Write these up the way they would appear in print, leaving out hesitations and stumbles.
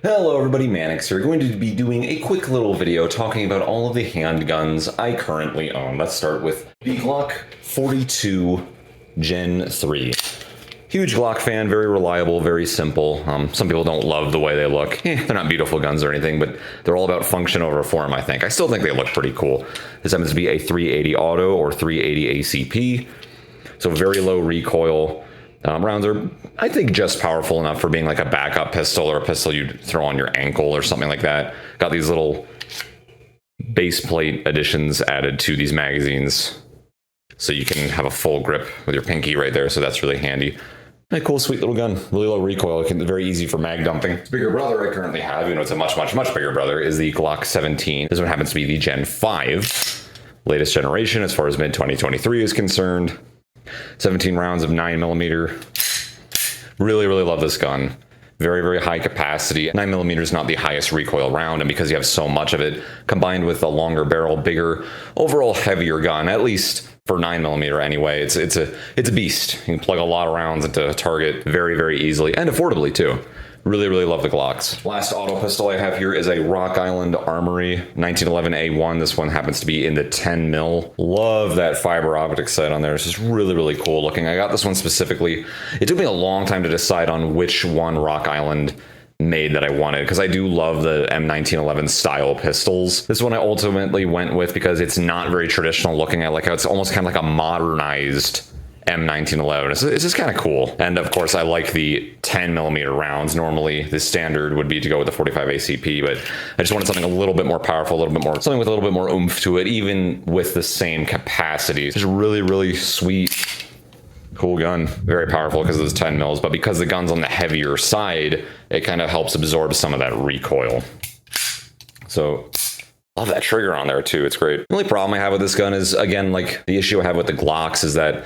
Hello everybody, Mannix here. Going to be doing a quick little video talking about all of the handguns I currently own. Let's start with the Glock 42 Gen 3. Huge Glock fan, very reliable, very simple. Some people don't love the way they look. They're not beautiful guns or anything, but they're all about function over form, I think. I still think they look pretty cool. This happens to be a 380 auto or 380 ACP, so very low recoil. Rounds are, I think, just powerful enough for being like a backup pistol or a pistol you'd throw on your ankle or something like that. Got these little base plate additions added to these magazines so you can have a full grip with your pinky right there, so that's really handy. A cool, sweet little gun. Really low recoil. Very easy for mag dumping. Its bigger brother I currently have, it's a much bigger brother, is the Glock 17. This one happens to be the Gen 5. Latest generation as far as mid-2023 is concerned. 17 rounds of 9mm. Really love this gun. Very high capacity. 9mm is not the highest recoil round, and because you have so much of it, combined with a longer barrel, bigger, overall heavier gun, at least for 9mm anyway, it's a beast. You can plug a lot of rounds into a target very easily, and affordably too. Really love the Glocks. Last auto pistol I have here is a Rock Island Armory 1911A1. This one happens to be in the 10 mil. Love that fiber optic sight on there. It's just really cool looking. I got this one specifically. It took me a long time to decide on which one Rock Island made that I wanted, because I do love the M1911 style pistols. This one I ultimately went with because it's not very traditional looking. I like how it's almost kind of like a modernized M1911. It's just kind of cool. And of course, I like the 10mm rounds. Normally, the standard would be to go with the 45 ACP, but I just wanted something a little bit more powerful, something with a little bit more oomph to it, even with the same capacity. It's really sweet, cool gun. Very powerful because of those 10 mils, but because the gun's on the heavier side, it kind of helps absorb some of that recoil. So love that trigger on there too. It's great. The only problem I have with this gun is, again, like the issue I have with the Glocks is that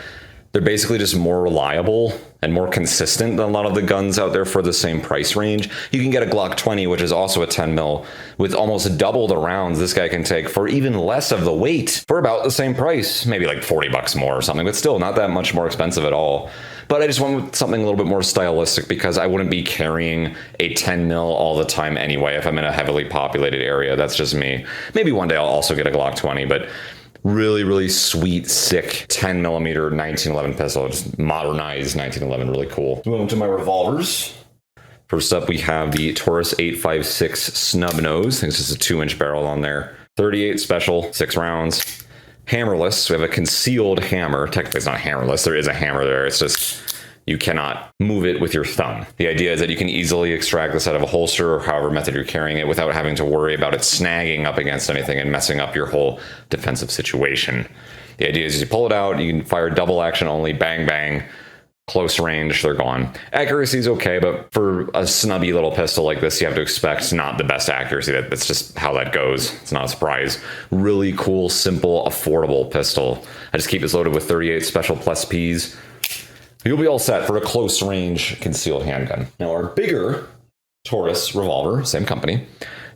they're basically just more reliable and more consistent than a lot of the guns out there for the same price range. You can get a Glock 20, which is also a 10 mil, with almost double the rounds this guy can take for even less of the weight for about the same price, maybe like 40 bucks more or something, but still not that much more expensive at all. But I just went with something a little bit more stylistic because I wouldn't be carrying a 10 mil all the time anyway if I'm in a heavily populated area. That's just me. Maybe one day I'll also get a Glock 20, but really sweet, sick 10mm 1911 pistol. Just modernized 1911, really cool. Moving to my revolvers. First up, we have the Taurus 856 snub nose. I think it's just a 2-inch barrel on there. 38 special, 6 rounds. Hammerless. We have a concealed hammer. Technically, it's not hammerless. There is a hammer there. It's just you cannot move it with your thumb. The idea is that you can easily extract this out of a holster or however method you're carrying it without having to worry about it snagging up against anything and messing up your whole defensive situation. The idea is you pull it out, you can fire double action only, bang, close range, they're gone. Accuracy is okay, but for a snubby little pistol like this, you have to expect not the best accuracy. That's just how that goes. It's not a surprise. Really cool, simple, affordable pistol. I just keep this loaded with 38 special plus Ps. You'll be all set for a close range concealed handgun. Now our bigger Taurus revolver, same company.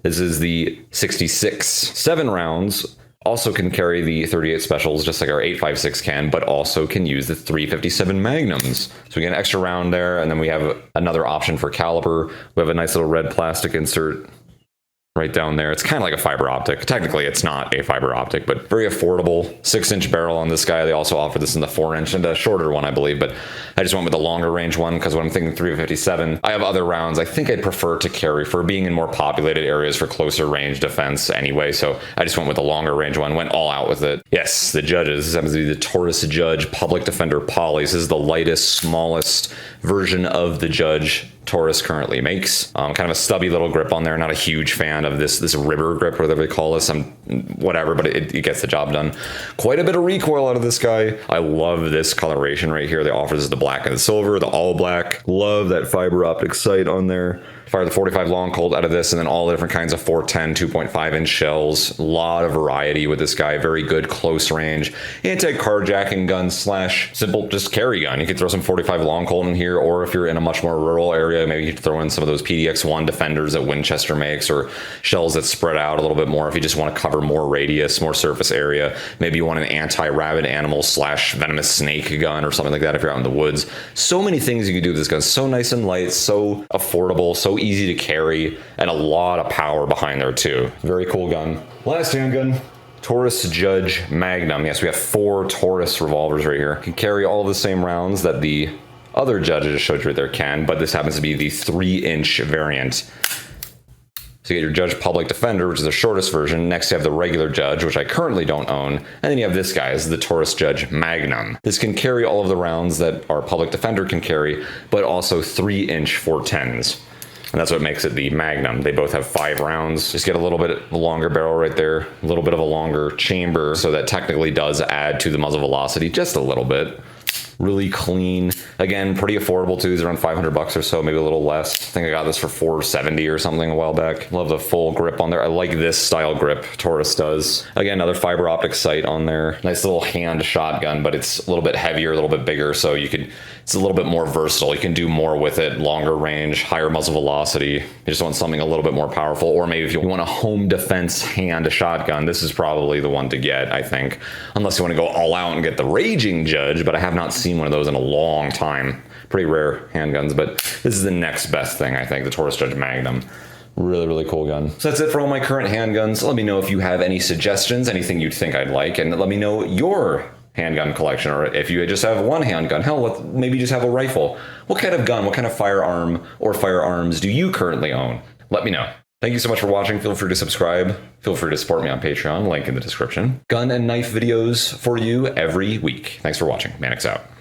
This is the 66. 7 rounds, also can carry the 38 specials just like our 856 can, but also can use the 357 Magnums. So we get an extra round there, and then we have another option for caliber. We have a nice little red plastic insert right down there. It's kind of like a fiber optic. Technically, it's not a fiber optic, but very affordable. 6-inch barrel on this guy. They also offer this in the 4-inch and a shorter one, I believe, but I just went with the longer range one because when I'm thinking 357, I have other rounds I think I'd prefer to carry for being in more populated areas for closer range defense anyway, so I just went with the longer range one, went all out with it. Yes, the Judges. This happens to be the Taurus Judge Public Defender Poly. This is the lightest, smallest version of the Judge Taurus currently makes. Kind of a stubby little grip on there. Not a huge fan of this ribber grip, whatever they call this. Whatever, but it gets the job done. Quite a bit of recoil out of this guy. I love this coloration right here. They offer the black and the silver, the all black. Love that fiber optic sight on there. Fire the 45 long colt out of this, and then all the different kinds of 410, 2.5-inch shells. A lot of variety with this guy. Very good close range. Anti-carjacking gun / simple just carry gun. You could throw some 45 long colt in here, or if you're in a much more rural area, maybe you could throw in some of those PDX-1 defenders that Winchester makes, or shells that spread out a little bit more if you just want to cover cover more radius, more surface area. Maybe you want an anti-rabid animal / venomous snake gun or something like that if you're out in the woods. So many things you can do with this gun. So nice and light, so affordable, so easy to carry, and a lot of power behind there too. Very cool gun. Last handgun. Taurus Judge Magnum. Yes, we have 4 Taurus revolvers right here. Can carry all the same rounds that the other Judge I just showed you right there can, but this happens to be the 3-inch variant. So you get your Judge Public Defender, which is the shortest version. Next you have the regular Judge, which I currently don't own. And then you have this guy, this is the Taurus Judge Magnum. This can carry all of the rounds that our Public Defender can carry, but also 3-inch 410s. And that's what makes it the Magnum. They both have 5 rounds. Just get a little bit longer barrel right there, a little bit of a longer chamber, so that technically does add to the muzzle velocity just a little bit. Really clean. Again, pretty affordable too. It's around $500 or so, maybe a little less. I think I got this for $470 or something a while back. Love the full grip on there. I like this style grip Taurus does. Again, another fiber optic sight on there. Nice little hand shotgun, but it's a little bit heavier, a little bit bigger, so it's a little bit more versatile. You can do more with it, longer range, higher muzzle velocity. You just want something a little bit more powerful, or maybe if you want a home defense hand shotgun, this is probably the one to get, I think. Unless you want to go all out and get the Raging Judge, but I have not seen one of those in a long time. Pretty rare handguns, but this is the next best thing, I think, the Taurus Judge Magnum. Really, really cool gun. So that's it for all my current handguns. Let me know if you have any suggestions, anything you'd think I'd like, and let me know your handgun collection, or if you just have one handgun, hell, maybe you just have a rifle. What kind of gun, what kind of firearm or firearms do you currently own? Let me know. Thank you so much for watching. Feel free to subscribe. Feel free to support me on Patreon, link in the description. Gun and knife videos for you every week. Thanks for watching. Mannix out.